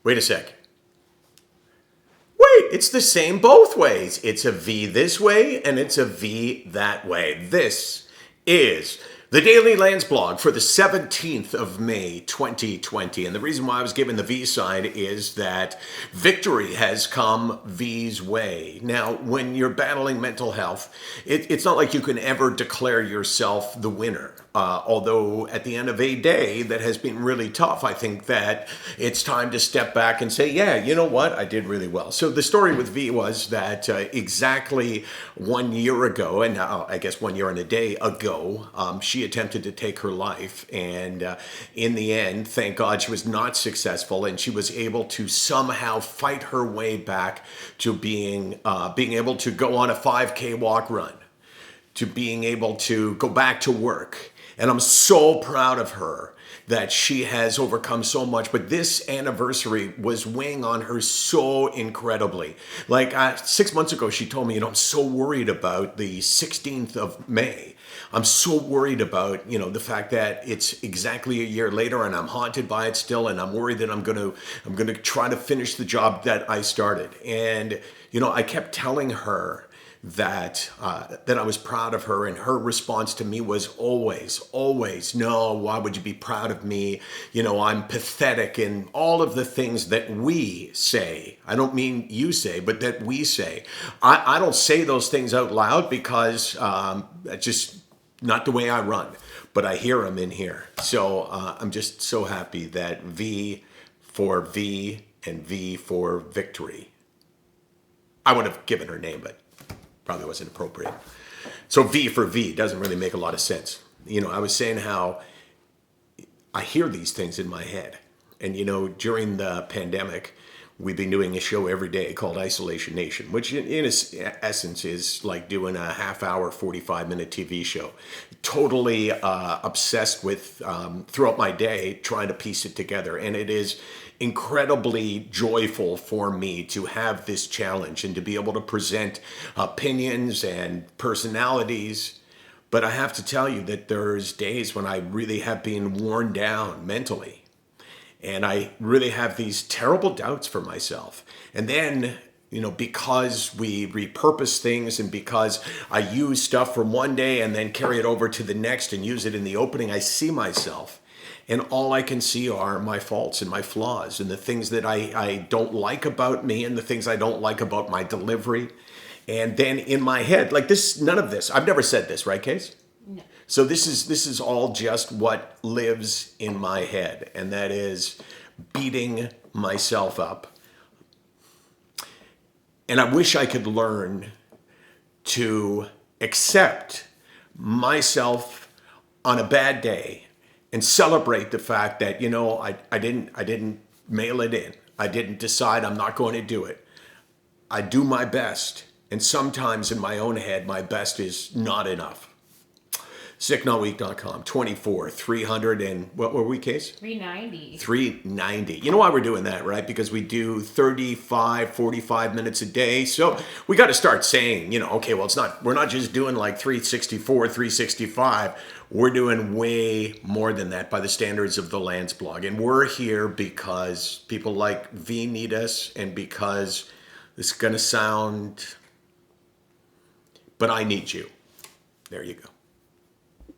Wait a sec. Wait, it's the same both ways. It's a V this way and it's a V that way. This is the Daily Landsblog for the 17th of May, 2020. And the reason why I was given the V side is that victory has come V's way. Now, when you're battling mental health, it's not like you can ever declare yourself the winner. Although at the end of a day that has been really tough, I think that it's time to step back and say, yeah, you know what? I did really well. So the story with V was that exactly 1 year ago, and I guess 1 year and a day ago, she attempted to take her life. And in the end, thank God she was not successful, and she was able to somehow fight her way back to being able to go on a 5K walk run, to being able to go back to work. And I'm so proud of her that she has overcome so much. But this anniversary was weighing on her so incredibly. Like 6 months ago, she told me, I'm so worried about the 16th of May. I'm so worried about, the fact that it's exactly a year later and I'm haunted by it still. And I'm worried that I'm going to try to finish the job that I started. And, I kept telling her that I was proud of her, and her response to me was always, no, why would you be proud of me? I'm pathetic, and all of the things that we say. I don't mean you say, but that we say. I don't say those things out loud because that's just not the way I run, but I hear them in here. So I'm just so happy that V for V and V for victory. I would have given her name, but probably wasn't appropriate. So V for V doesn't really make a lot of sense. I was saying how I hear these things in my head. And, during the pandemic, we've been doing a show every day called Isolation Nation, which in essence is like doing a half-hour, 45-minute TV show. Totally obsessed with, throughout my day, trying to piece it together. And it is incredibly joyful for me to have this challenge and to be able to present opinions and personalities. But I have to tell you that there's days when I really have been worn down mentally. And I really have these terrible doubts for myself. And then, because we repurpose things and because I use stuff from one day and then carry it over to the next and use it in the opening, I see myself. And all I can see are my faults and my flaws and the things that I don't like about me and the things I don't like about my delivery. And then in my head, like this, none of this, I've never said this, right, Case? No. So this is all just what lives in my head, and that is beating myself up. And I wish I could learn to accept myself on a bad day and celebrate the fact that, I didn't mail it in. I didn't decide I'm not going to do it. I do my best. And sometimes in my own head, my best is not enough. SickNotWeak.com, 24, 300 and what were we, Case? 390. 390. You know why we're doing that, right? Because we do 35, 45 minutes a day. So we got to start saying, okay, well, we're not just doing like 364, 365. We're doing way more than that by the standards of the Landsblog. And we're here because people like V need us, and because this is going to sound, but I need you. There you go.